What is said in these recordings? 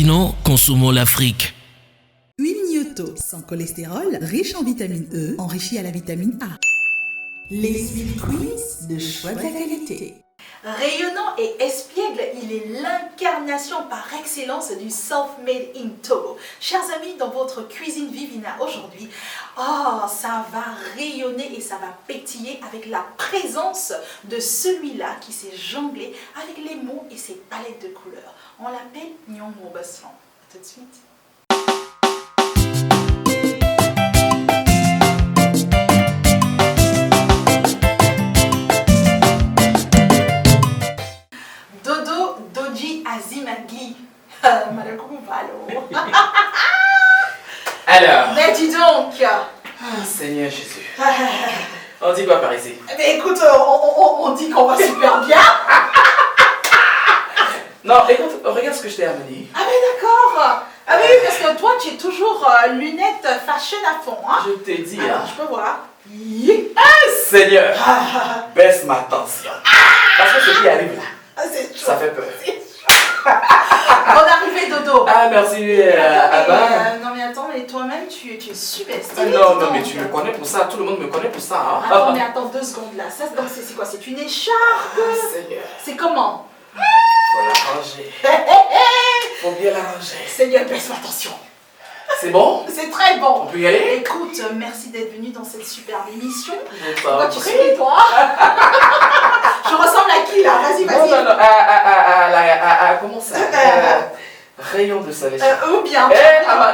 Maintenant, consommons l'Afrique. Huile Nyoto, sans cholestérol, riche en vitamine E, enrichie à la vitamine A. Les huiles Queens de choix de la qualité. Rayonnant et espiègle, il est l'incarnation par excellence du self-made in Togo. Chers amis, dans votre cuisine Vivina aujourd'hui, ça va rayonner et ça va pétiller avec la présence de celui-là qui s'est jonglé avec les mots et ses palettes de couleurs. On l'appelle Nyongo Baslan. A tout de suite. Azimagi. Alors. Mais dis donc. Seigneur Jésus. On dit quoi par ici? Mais écoute, on dit qu'on va super bien. Non, écoute, regarde ce que je t'ai amené. Ah mais d'accord. Ah oui, parce que toi tu es toujours lunettes fashion à fond. Hein? Je t'ai dit. Alors, je peux voir. Seigneur, baisse ma tension. Parce que ce qui arrive là, ça fait peur. Bonne arrivée Dodo. Ah merci Abba. Non mais attends, mais toi-même tu es super stylé. Non mais tu me connais pour ça, tout le monde me connaît pour ça. Hein. Attends mais attends 2 secondes là, ça c'est quoi? C'est une écharpe? Seigneur. C'est comment? Faut l'arranger. Faut bien l'arranger. Seigneur, baisse ma tension. C'est bon? C'est très bon. On peut y aller? Écoute, merci d'être venu dans cette superbe émission. Pourquoi tu souris toi? Je ressemble à qui là? Vas-y. Non, comment ça? Rayon de soleil. Ou bien.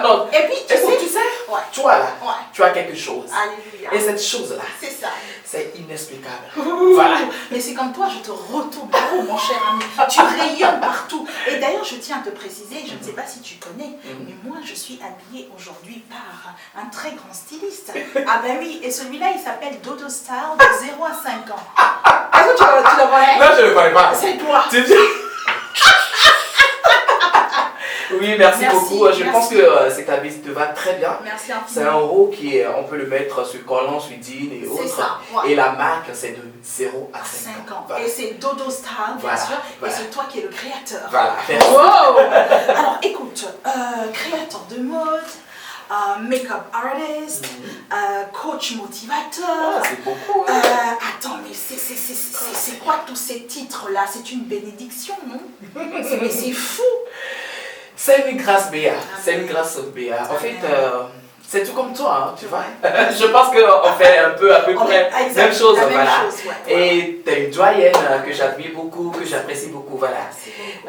Non. Et puis, tu sais, ouais. Toi là, tu as quelque chose. Alléluia. Et cette chose-là, c'est ça. C'est inexplicable. Voilà. Mais c'est comme toi, je te retourne haut, mon cher ami. Tu rayonnes partout. Et d'ailleurs, je tiens à te préciser, je ne sais pas si tu connais, mais moi, je suis habillée aujourd'hui par un très grand styliste. Ah ben oui, et celui-là, il s'appelle Dodo Style de 0 à 5 ans. Est-ce que tu le connais? Non, je ne le connais pas. C'est toi. Oui, merci beaucoup. Je pense que cet habit te va très bien. Merci infiniment. C'est un haut qui est, on peut le mettre sur collant, sur jean et autres. C'est ça. Ouais. Et la marque, c'est de 0 à 5 ans. Voilà. Et c'est Dodo Style, bien sûr. Voilà. Et c'est toi qui es le créateur. Voilà. Wow. Alors, écoute, créateur de mode, make-up artist, coach motivateur. C'est beaucoup. Attends, mais c'est quoi tous ces titres-là? C'est une bénédiction, non? Mais c'est fou. C'est une grâce Béa. C'est une grâce Béa. En fait, c'est tout comme toi, hein, tu vois. Je pense qu'on fait à peu près la même chose. Voilà. Et tu es une doyenne que j'admire beaucoup, que j'apprécie beaucoup. Voilà.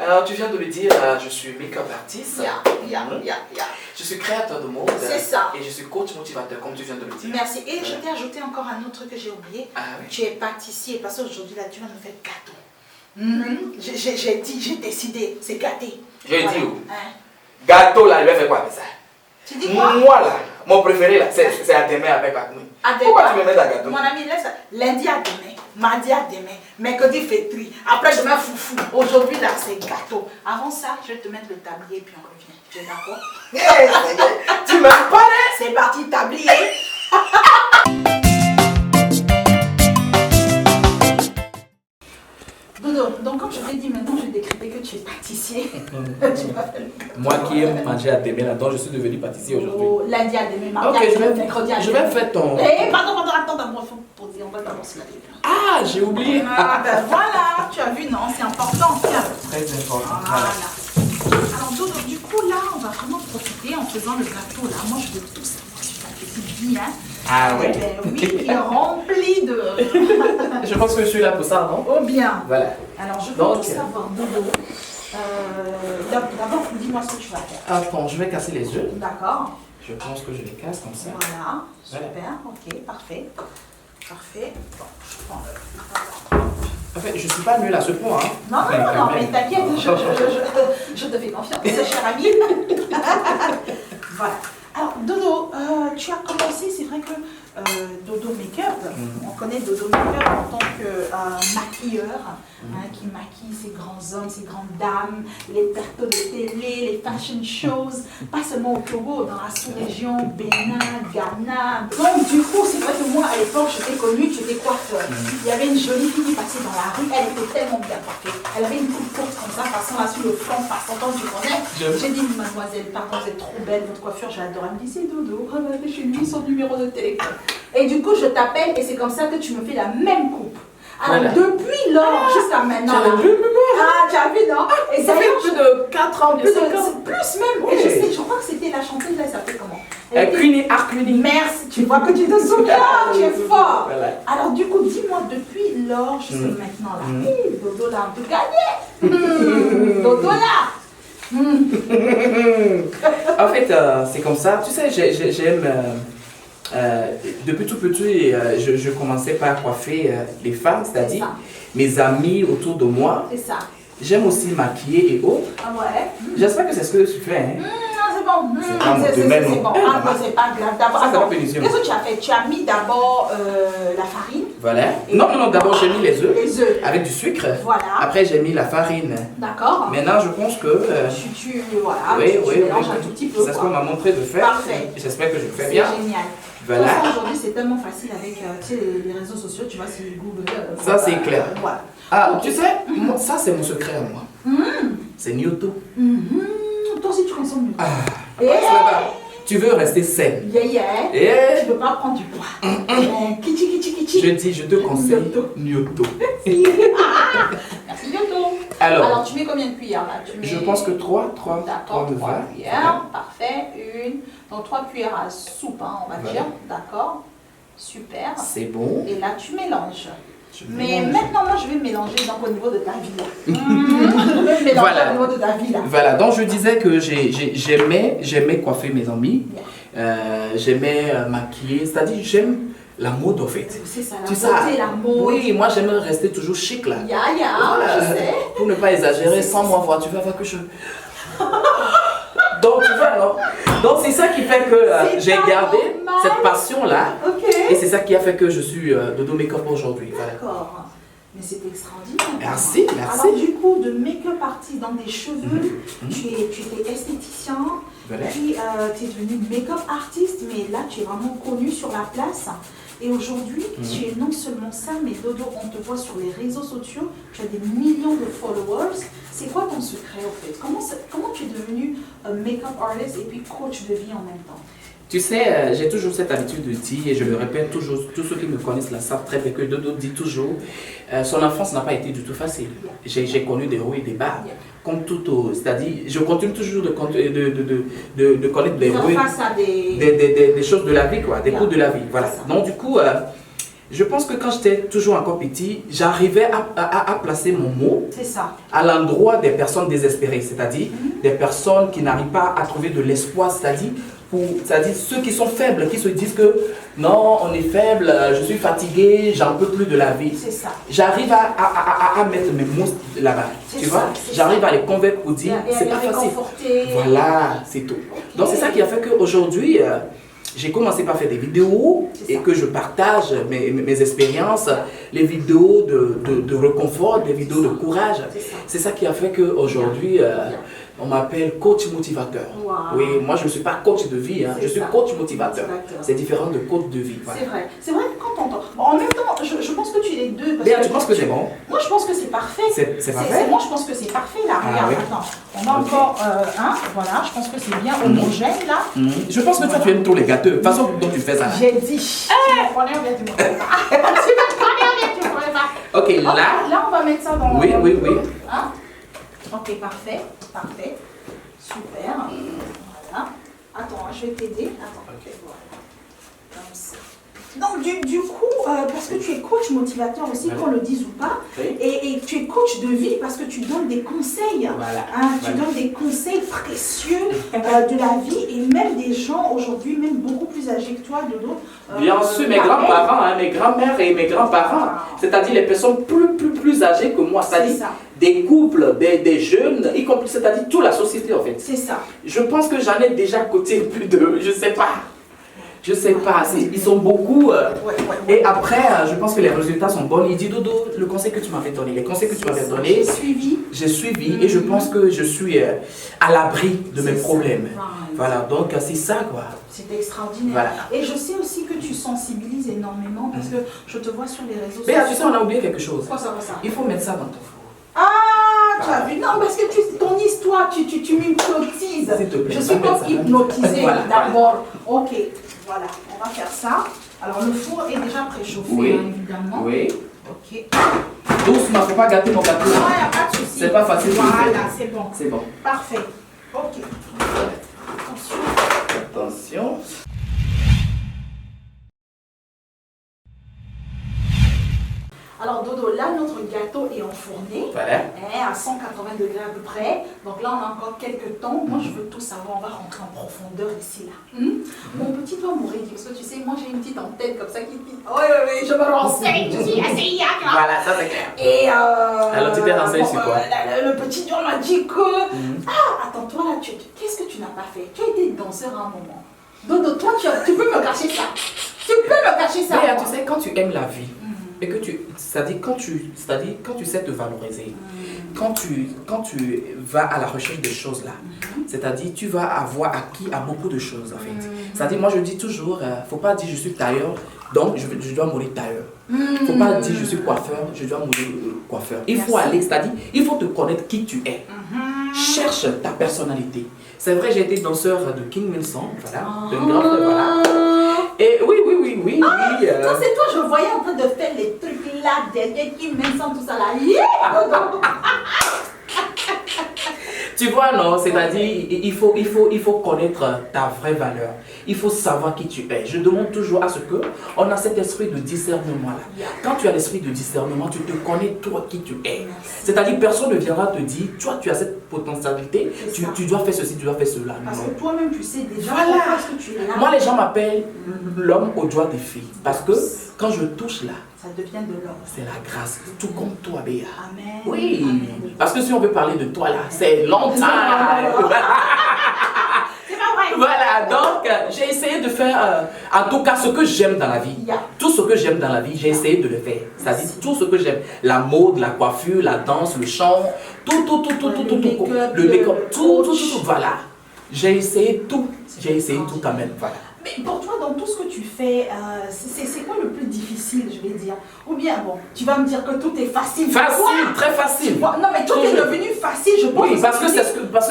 Alors, tu viens de le dire, je suis make-up artiste. Je suis créateur de mode. C'est ça. Et je suis coach motivateur, comme tu viens de le dire. Merci. Et je t'ai ajouté encore un autre truc que j'ai oublié. Ah, oui. Tu es pâtissier, parce qu'aujourd'hui, là, tu vas nous faire gâteau. J'ai décidé, c'est gâté. Je dis où? Gâteau là, il va faire quoi avec ça? Tu dis quoi? Moi là, mon préféré là, c'est à demain avec Akmi. Pourquoi tu me mets à gâteau? Mon ami, laisse lundi à demain, mardi à demain, mercredi fêterie, après demain foufou. Aujourd'hui là, c'est gâteau. Avant ça, je vais te mettre le tablier puis on revient. Tu es d'accord? Tu m'aimes pas là? C'est parti, tablier. Dodo, donc comme je t'ai dit maintenant, je vais décrypter que tu es pâtissier. Moi qui aime manger à demain, donc je suis devenu pâtissier aujourd'hui. Oh, lundi à demain, mardi à demain, mercredi à demain. Je vais faire ton... Pardon, attends, d'abord, il faut poser, on va d'abord se laver. Ah, j'ai oublié. Ah, ben voilà, tu as vu, non, c'est important, tiens. Très important. Voilà. Alors, Dodo, du coup, là, on va vraiment profiter en faisant le gâteau, là. Moi, je veux tout savoir sur ta petite vie, hein. Ah oui? Ben oui, il est rempli de... Je pense que je suis là pour ça, non? Oh bien. Voilà. Alors, je veux tout savoir, Dodo. D'abord, dis-moi ce que tu vas faire. Attends, je vais casser les œufs. D'accord. Je pense que je les casse comme ça. Voilà, super, ok, parfait. Parfait. Bon, je prends le... En fait, je ne suis pas nul à ce point. Hein. Non, mais t'inquiète, je te fais confiance, cher ami. Voilà. Alors, Dodo, tu as commencé, c'est vrai que Dodo Makeup. On connaît Dodo Makeup en tant que maquilleur, qui maquille ces grands hommes, ces grandes dames, les plateaux de télé, les fashion shows, pas seulement au Togo, dans la sous-région, Bénin, Ghana. Donc du coup, c'est vrai que moi, à l'époque, j'étais connue, j'étais coiffeur. Il y avait une jolie fille qui passait dans la rue, elle était tellement bien coiffée. Elle avait une coupe courte comme ça, passant là sur le front, passant comme tu connais. J'ai dit, mademoiselle, pardon, vous êtes trop belle, votre coiffure, j'adore. Elle me dit, c'est Dodo, regardez chez lui son numéro de téléphone. Et du coup, je t'appelle et c'est comme ça que tu me fais la même coupe. Alors, depuis lors jusqu'à maintenant. Tu as vu, non? Et ça fait plus de 4 ans, plus même. Oui. Et je crois que c'était la chanteuse, là, elle s'appelait comment? Queenie. Merci, tu vois que tu te souviens, tu es fort. Voilà. Alors, du coup, dis-moi, depuis lors jusqu'à maintenant, là, Dodo là, on peut gagner. Dodo là. En fait, c'est comme ça. Tu sais, j'aime. Depuis tout petit, je commençais par coiffer les femmes, c'est-à-dire mes amis autour de moi. C'est ça. J'aime aussi maquiller et autres. Ah ouais. J'espère que c'est ce que tu fais. Hein? Non, c'est bon. C'est pas mon domaine. C'est bon. Ah, non, c'est pas grave. D'abord, qu'est-ce que tu as fait? Tu as mis d'abord la farine. Voilà. Non, d'abord j'ai mis les œufs. Les œufs. Avec du sucre. Voilà. Après j'ai mis la farine. D'accord. Maintenant je pense que... tu mélanges un tout petit peu. C'est ce qu'on m'a montré de faire. Parfait. J'espère que je le fais bien. C'est génial. Voilà. Aujourd'hui, c'est tellement facile avec les réseaux sociaux, tu vois, c'est Google. Ça, c'est clair. Voilà. Ah, tu sais, ça, c'est mon secret à moi. C'est Nyoto. Toi aussi, tu consommes Nyoto. Tu veux rester saine. Tu ne veux pas prendre du poids. Kichi. Je dis, je te conseille Nyoto. Merci Nyoto. Alors, tu mets combien de cuillères là? Je pense que 3. D'accord, 3 cuillères. Parfait. Donc 3 cuillères à soupe, on va dire. D'accord. Super. C'est bon. Et là, tu mélanges. Mais maintenant, moi, je vais mélanger donc, au niveau de ta vie là. Je vais mélanger au niveau de ta vie là. Voilà, donc je disais que j'aimais coiffer mes amis. J'aimais maquiller, c'est-à-dire j'aime la mode en fait. C'est ça, la beauté, la mode. Oui, moi j'aimerais rester toujours chic là. Voilà, je sais. Pour ne pas exagérer, sans moi voir, tu vas voir que je... Donc tu vois, non? Donc c'est ça qui fait que j'ai gardé cette passion-là. Et c'est ça qui a fait que je suis Dodo Makeup aujourd'hui. D'accord. Mais c'est extraordinaire. Merci. Alors du coup, de make-up artiste dans des cheveux, tu étais esthéticien, puis tu es devenu make-up artiste, mais là tu es vraiment connu sur la place. Et aujourd'hui, tu es non seulement ça, mais Dodo, on te voit sur les réseaux sociaux, tu as des millions de followers. C'est quoi ton secret au fait? Comment tu es devenu make-up artist et puis coach de vie en même temps? Tu sais, j'ai toujours cette habitude de dire, et je le répète toujours, tous ceux qui me connaissent la savent très bien, que Dodo dit toujours, son enfance n'a pas été du tout facile. J'ai connu des hauts et des bas, comme tout, c'est-à-dire, je continue toujours de connaître des hauts, des choses de la vie, quoi, des coups de la vie, voilà. Donc du coup, je pense que quand j'étais toujours encore petit, j'arrivais à placer mon mot à l'endroit des personnes désespérées, c'est-à-dire des personnes qui n'arrivent pas à trouver de l'espoir, c'est-à-dire ceux qui sont faibles, qui se disent que non, on est faible, je suis fatigué, j'en peux plus de la vie. C'est ça. J'arrive à mettre mes mots là-bas, tu vois. J'arrive à les convaincre pour dire, c'est pas facile. Voilà, c'est tout. Donc c'est ça qui a fait qu'aujourd'hui, j'ai commencé par faire des vidéos et que je partage mes expériences, les vidéos de réconfort, les vidéos de courage. C'est ça qui a fait qu'aujourd'hui, on m'appelle coach motivateur. Wow. Oui, moi je ne suis pas coach de vie, je suis coach motivateur. C'est différent de coach de vie. Voilà. C'est vrai que quand on entend. Bon, en même temps, je pense que tu es les deux. Béa, tu penses que c'est bon? Moi je pense que c'est parfait. C'est parfait? Moi je pense que c'est parfait là. Regarde, attends. On a encore un. Voilà, je pense que c'est bien homogène là. Je pense que toi tu aimes trop les gâteaux. De toute façon, dont tu fais ça. J'ai dit. Si tu me connais, tu me connais pas. Si tu me connais, tu me connais pas. Ok, là on va mettre ça dans. Oui. Hein? Ok, parfait. Super. Voilà. Attends, je vais t'aider. Attends. Ok, voilà. Comme ça. Donc, du coup, parce que tu es coach motivateur aussi, qu'on le dise ou pas, et tu es coach de vie parce que tu donnes des conseils. Tu donnes des conseils précieux de la vie et même des gens aujourd'hui, même beaucoup plus âgés que toi, Dodo. Bien sûr, mes grands-parents, mes grands-mères et mes grands-parents, c'est-à-dire les personnes plus âgées que moi, c'est-à-dire des couples, des jeunes, y compris, c'est-à-dire toute la société en fait. C'est ça. Je pense que j'en ai déjà côté plus de, je sais pas. Je sais pas, ils sont beaucoup. Et après, je pense que les résultats sont bons. Il dit Dodo, le conseil que tu m'avais donné, les conseils que tu m'avais donnés, j'ai suivi et je pense que je suis à l'abri de mes problèmes. Voilà, donc c'est ça quoi. C'est extraordinaire. Voilà. Et je sais aussi que tu sensibilises énormément parce que je te vois sur les réseaux sociaux. Mais tu sais, on a oublié quelque chose. Quoi ça? Il faut mettre ça dans ton four. Ah, tu as vu? Non, parce que ton histoire, tu m'hypnotises. S'il te plaît, je suis pas hypnotisée. Voilà, D'abord, ok, voilà, on va faire ça. Alors le four est déjà préchauffé, évidemment. Oui. Ok. Doucement, faut pas gâter mon gâteau. Non, il n'y a pas de souci. C'est pas facile. Voilà, c'est bon. C'est bon. Parfait. Ok. Attention. Attention. Alors Dodo, là notre gâteau est enfourné, Voilà. à 180 degrés à peu près. Donc là on a encore quelques temps. Moi je veux tout savoir, on va rentrer en profondeur ici là. Mon petit doigt m'aurait dit, parce que tu sais, moi j'ai une petite en-tête comme ça qui dit, oui, je me renseigne, je suis assez yac là. Voilà, ça c'est clair. Et alors tu t'es renseigné sur quoi? Le petit doigt m'a dit que, attends, toi là, qu'est-ce que tu n'as pas fait? Tu as été danseur à un moment. Dodo, toi tu peux me cacher ça. Tu peux me cacher ça. Mais tu sais, quand tu aimes la vie, et que c'est-à-dire quand tu sais te valoriser, quand tu vas à la recherche des choses là, c'est-à-dire tu vas avoir acquis à beaucoup de choses en fait. C'est-à-dire moi je dis toujours, faut pas dire je suis tailleur, donc je dois mourir tailleur. Faut pas dire je suis coiffeur, je dois mourir coiffeur. Il faut aller, c'est-à-dire il faut te connaître qui tu es. Cherche ta personnalité. C'est vrai, j'ai été danseur de King Milson, voilà, de grande, voilà. Et oui. Ça c'est toi, je voyais en train de faire les trucs là, derrière qui même sans tout ça là. Tu vois, non, c'est-à-dire, il faut connaître ta vraie valeur. Il faut savoir qui tu es. Je demande toujours à ce que on a cet esprit de discernement là. Quand tu as l'esprit de discernement, tu te connais toi qui tu es. C'est-à-dire, personne ne viendra te dire, toi tu as cette potentialité, tu dois faire ceci, tu dois faire cela. Parce que toi-même tu sais déjà voilà. que tu es là. Moi, les gens m'appellent l'homme aux doigts des filles. Parce que quand je touche là, ça devient de l'or. c'est la grâce, tout comme toi, Béa. Amen. Oui, Amen. parce que si on veut parler de toi là, c'est longtemps. C'est pas vrai. Voilà, donc j'ai essayé de faire, en tout cas, ce que j'aime dans la vie. Tout ce que j'aime dans la vie, j'ai essayé de le faire. C'est-à-dire tout ce que j'aime. La mode, la coiffure, la danse, le chant, tout, le make-up, tout, voilà. J'ai essayé tout quand même, voilà. Mais pour toi, dans tout ce que tu fais, c'est quoi le plus difficile, je vais dire? Ou bien, bon, tu vas me dire que tout est facile. Facile, très facile. Non, mais tout est devenu facile, je pense. Oui, parce que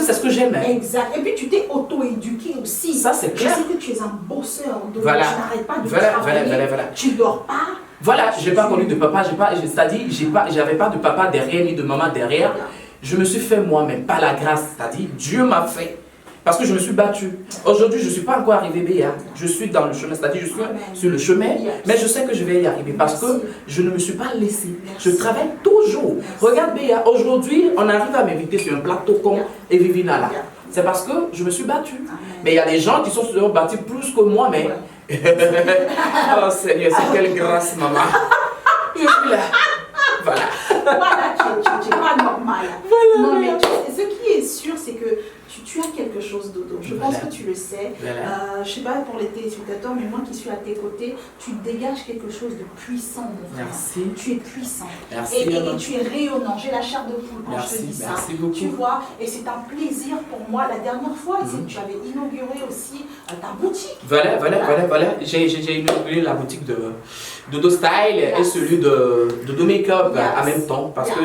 c'est ce que j'aime. Exact. Et puis tu t'es auto-éduqué aussi. Ça, c'est clair. Je sais que tu es un bosseur, donc voilà. tu n'arrêtes pas de travailler. Voilà. Tu dors pas. Voilà, je n'ai pas connu de papa, c'est-à-dire, j'avais pas de papa derrière, ni de maman derrière. Voilà. Je me suis fait moi-même, par la grâce, c'est-à-dire, Dieu m'a fait. Parce que je me suis battu. Aujourd'hui, je ne suis pas encore arrivé Béa. Je suis dans le chemin, c'est-à-dire je suis sur le chemin, mais je sais que je vais y arriver parce que je ne me suis pas laissé. Je travaille toujours. Regarde Béa, aujourd'hui, on arrive à m'inviter sur un plateau comme Evivina là. C'est parce que je me suis battu. Mais il y a des gens qui sont battus plus que moi, mais... Oh Seigneur, c'est quelle grâce, maman. Je suis là. Voilà. Voilà, tu n'es pas normal. Voilà. Non, mais ce qui est sûr, c'est que tu as quelque chose, Dodo. Je pense que tu le sais. Je ne sais pas pour les téléspectateurs, mais moi qui suis à tes côtés, tu dégages quelque chose de puissant, mon frère. Merci. Tu es puissant. Merci. Et tu es rayonnant. J'ai la chair de poule quand je te dis ça. Merci beaucoup. Tu vois, et c'est un plaisir pour moi. La dernière fois, tu avais inauguré aussi ta boutique. Voilà. J'ai inauguré la boutique de Dodo Style et celui de Dodo Makeup en même temps. Parce que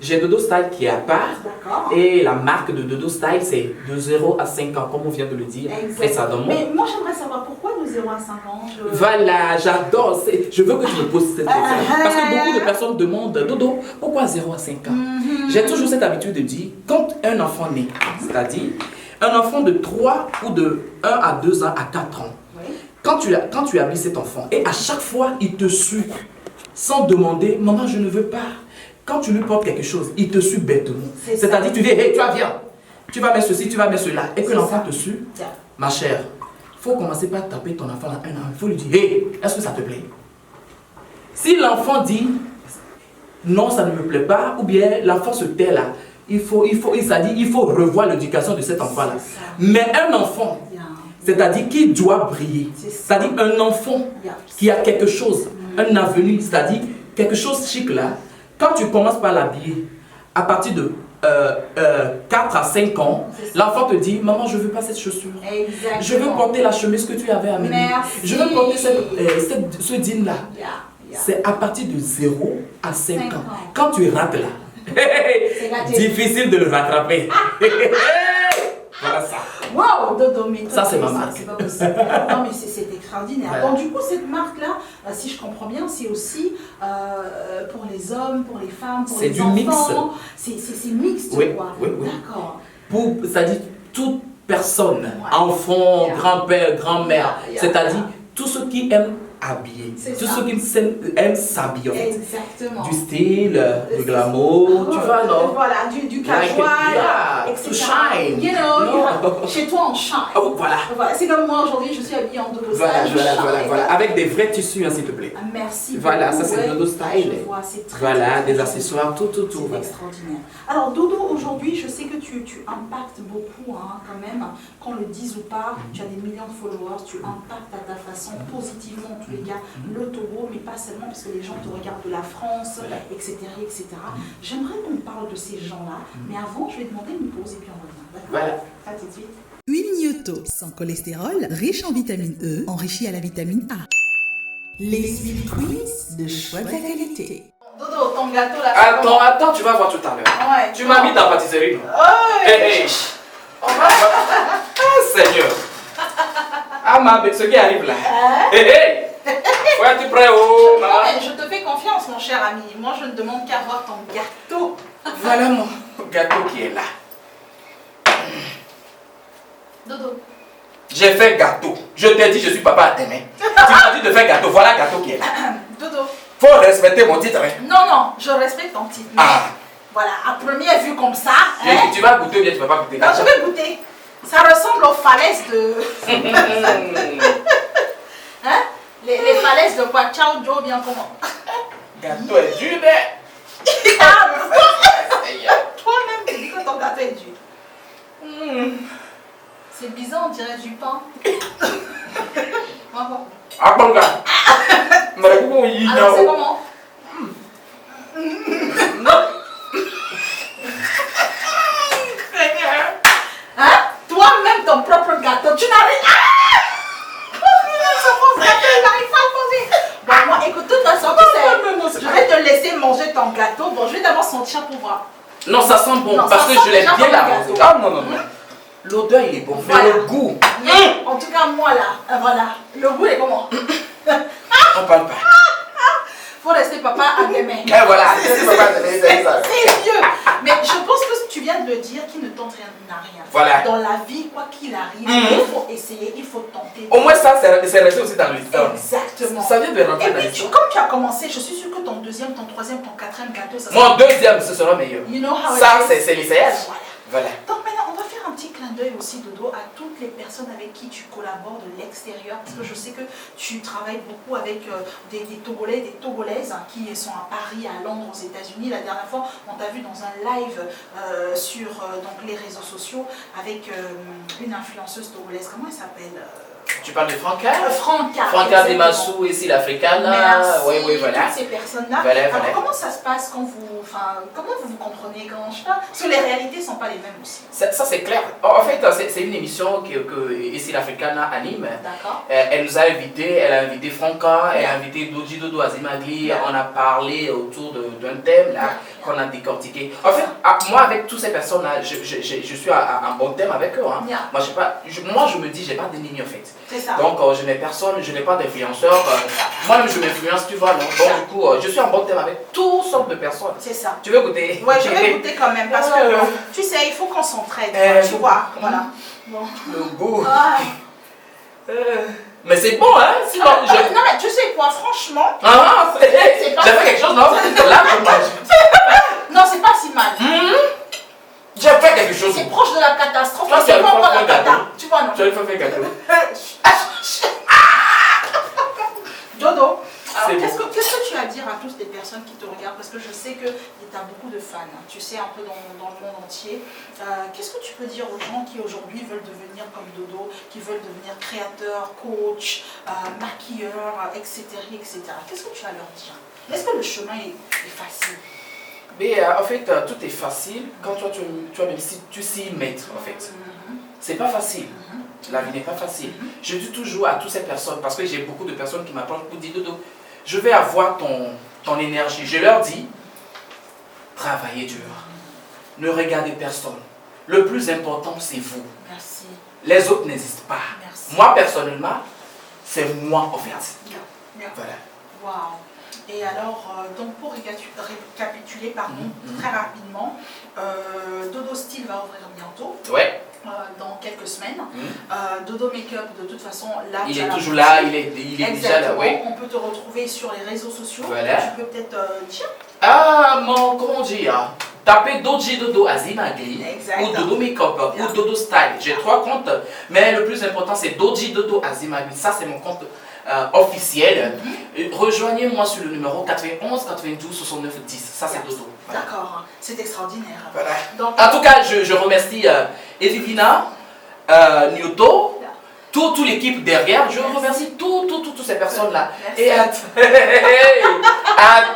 j'ai Dodo Style qui est à part. Et la marque de Dodo Style, c'est de 0 à 5 ans, comme on vient de le dire. Exactement. Mais moi, j'aimerais savoir pourquoi de 0 à 5 ans. Voilà, j'adore. Je veux que tu me poses cette question. Parce que beaucoup de personnes demandent, Dodo, pourquoi 0 à 5 ans? J'ai toujours cette habitude de dire, quand un enfant naît, c'est-à-dire un enfant de 3 ou de 1 à 2 ans à 4 ans, quand tu habilles cet enfant, et à chaque fois, il te suit, sans demander, maman, je ne veux pas. Quand tu lui portes quelque chose, il te suit bêtement. C'est-à-dire, tu dis, hey, tu viens. Tu vas mettre ceci, tu vas mettre cela. Et que l'enfant te suit, ma chère, il faut commencer par taper ton enfant à un an. Il faut lui dire, hey, est-ce que ça te plaît? Si l'enfant dit, non, ça ne me plaît pas, ou bien l'enfant se tait là, il faut revoir l'éducation de cet enfant-là. Mais un enfant, c'est-à-dire qui doit briller. C'est-à-dire un enfant qui a quelque chose, un avenir, c'est-à-dire quelque chose chic là. Quand tu commences par l'habiller, à partir de 4 à 5 ans, l'enfant te dit, maman, je ne veux pas cette chaussure. Exactement. Je veux porter la chemise que tu avais amenée. Je veux porter ce jean là. C'est à partir de 0 à 5 ans. Quand tu rates là, difficile de le rattraper. Voilà ça. Waouh, Dodo, mais ça c'est ma marque. C'est pas possible. Non mais c'est extraordinaire. Voilà. Donc du coup cette marque-là, si je comprends bien, c'est aussi pour les hommes, pour les femmes, pour les enfants. C'est mixte quoi. Oui. D'accord. C'est-à-dire toute personne, enfant, grand-père, grand-mère, c'est-à-dire tous ceux qui aiment habiller, tous ceux qui aiment s'habiller en fait. Exactement. Du style, du glamour, tu vois, non? Voilà, du casual, etc. To shine. You know, chez toi on shine. Oh, voilà. C'est comme moi aujourd'hui, je suis habillée en Dodo Voilà, style. voilà. Avec des vrais tissus, hein, s'il te plaît. Merci. Voilà, ça c'est Dodo style. Je vois, c'est très voilà, des accessoires, tout. C'est extraordinaire. Alors Dodo, aujourd'hui, je sais que tu impactes beaucoup, hein, quand même. Qu'on le dise ou pas, tu as des millions de followers, tu impactes à ta façon positivement en tous les cas le Togo, mais pas seulement parce que les gens te regardent de la France, etc. etc. J'aimerais qu'on parle de ces gens-là, mais avant, je vais demander une pause et puis on revient. D'accord? Voilà. À tout de suite. Huile Nyoto, sans cholestérol, riche en vitamine E, enrichie à la vitamine A. Les huiles Queens de choix de la qualité. Dodo, ton gâteau là. Attends, tu vas voir tout à l'heure. Ouais, tu m'as mis dans la pâtisserie, non? Ouais. Hey. Seigneur. Ah, ma bête, ce qui arrive là. Hey. Faut être prêt, oh, maman. Je te fais confiance, mon cher ami. Moi, je ne demande qu'à voir ton gâteau. Voilà mon gâteau qui est là. Dodo. J'ai fait gâteau. Je t'ai dit, je suis papa à tes mains. Tu m'as dit de faire gâteau. Voilà le gâteau qui est là. Dodo. Faut respecter mon titre. Hein. Non, je respecte ton titre. Voilà, à première vue comme ça. Hein? Tu vas goûter ou bien tu vas pas goûter? Non, je vais goûter. Ça ressemble aux falaises de. Hein? Les falaises de quoi? Ciao Joe, bien comment? Gâteau est dur, mais. Toi-même, tu dis que ton gâteau est dur. C'est bizarre, on dirait du pain. Ah bon, gars. Alors, c'est comment? Hein? Toi-même, ton propre gâteau, tu n'arrives pas. Il n'arrive pas à poser. Bon, moi, écoute, de toute façon, tu sais, je vais te laisser manger ton gâteau. Bon, je vais d'abord sentir pour voir. Non, ça sent bon, parce que je l'ai bien arrosé. Ah non. L'odeur, il est bon, mais le goût. En tout cas, moi là, voilà. Le goût est comment? On parle pas. Faut rester papa à tes mains. Et voilà, c'est vieux. Mais je pense que tu viens de le dire, qui ne tente rien n'a rien. Voilà. Dans la vie, quoi qu'il arrive, il faut essayer, il faut tenter. Au moins ça, c'est resté aussi dans l'histoire. Exactement. Ça vient de rentrer et dans puis, l'histoire. comme tu as commencé, je suis sûre que ton deuxième, ton troisième, ton quatrième gâteau, ça Mon deuxième, ce sera meilleur. You know how ça, c'est l'essayage. Voilà. Donc maintenant, on va faire un petit clin d'œil aussi, Dodo, à toutes les personnes avec qui tu collabores de l'extérieur, parce que je sais que tu travailles beaucoup avec des Togolais, des Togolaises qui sont à Paris, à Londres, aux États-Unis. La dernière fois, on t'a vu dans un live sur donc, les réseaux sociaux avec une influenceuse togolaise. Comment elle s'appelle? Tu parles de Franca? Franca Demassou, ici l'Africana. Oui, voilà. Toutes ces personnes-là. Voilà. Alors, comment ça se passe quand vous. Enfin, comment vous comprenez quand je sais pas? Parce que les réalités ne sont pas les mêmes aussi. Ça c'est clair. En fait, c'est une émission que ici l'Africana anime. D'accord. Elle nous a invités, elle a invité Franca, elle a invité Doji Dodo Azimagli. On a parlé autour d'un thème là qu'on a décortiqué. En fait, moi avec toutes ces personnes là, je suis en bon thème avec eux. Hein. Moi je me dis, j'ai pas d'ennemi en fait. C'est ça. Donc je n'ai personne, je n'ai pas d'influenceur. Moi-même je m'influence, tu vois. Donc du coup, je suis en bon thème avec toutes sortes de personnes. C'est ça. Tu veux goûter? Ouais, je vais goûter quand même parce que tu sais, il faut qu'on s'entraide. Tu vois, voilà. Bon. Le goût. Mais c'est bon, hein? Sinon, non, mais tu sais quoi, franchement. J'ai fait quelque chose, non? Là, je mange. Non, c'est pas si mal. J'ai fait quelque chose. C'est proche de la catastrophe. Toi, C'est pas encore la cata. Tu vois, non? Tu as fait gâteau. Dodo, qu'est-ce que tu as à dire à toutes les personnes qui te regardent, parce que je sais que tu as beaucoup de fans, hein, tu sais, un peu dans le monde entier. Qu'est-ce que tu peux dire aux gens qui aujourd'hui veulent devenir comme Dodo, qui veulent devenir créateurs, coach, maquilleurs, etc. etc. Qu'est-ce que tu as à leur dire? Est-ce que le chemin est facile? Mais en fait, tout est facile quand toi, tu même si tu s'y mettre, en fait. C'est pas facile. La vie n'est pas facile. Je dis toujours à toutes ces personnes, parce que j'ai beaucoup de personnes qui m'approchent pour dire, Dodo, je vais avoir ton énergie. Je leur dis, travaillez dur. Ne regardez personne. Le plus important, c'est vous. Merci. Les autres n'existent pas. Merci. Moi, personnellement, c'est moi, en fait. Bien. Voilà. Waouh. Et alors, donc pour récapituler, pardon, très rapidement, Dodo Style va ouvrir bientôt. Ouais. Dans quelques semaines. Dodo Makeup, de toute façon, là, il est toujours là, il est déjà là. Oui. On peut te retrouver sur les réseaux sociaux. Voilà. Tu peux peut-être dire. Ah, comment dire? Tapez Doji Dodo Azimagli ou Dodo Makeup ou Dodo Style. J'ai 3 comptes, mais le plus important c'est Doji Dodo Azimagli. Ça, c'est mon compte officiel. Rejoignez-moi sur le numéro 91 92 69 10. Ça, c'est Dodo. Voilà. D'accord, c'est extraordinaire. Voilà. Donc, en tout cas, je remercie Evivina, Nyoto, toute l'équipe derrière. Je remercie toutes ces personnes-là. Et à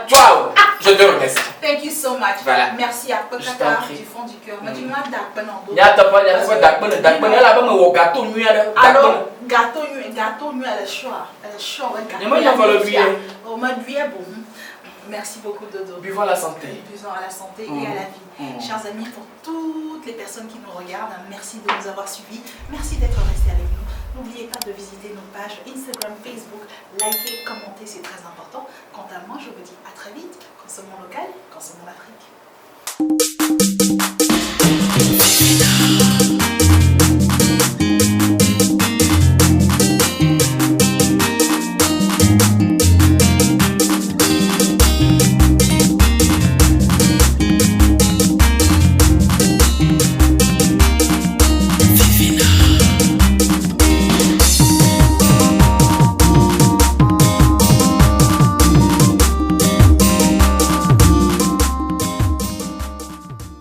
toi, je te remercie. Thank you so much. Voilà. Merci à Pekata du fond du cœur. Alors, gâteau nu, elle est chouette. Elle est chouette. Au mois de juillet, bon. Merci beaucoup, Dodo. Buvons à la santé. Buvons à la santé et à la vie. Chers amis, pour toutes les personnes qui nous regardent, merci de nous avoir suivis. Merci d'être restés avec nous. N'oubliez pas de visiter nos pages Instagram, Facebook, liker, commenter, c'est très important. Quant à moi, je vous dis à très vite. Consommons local, consommons l'Afrique.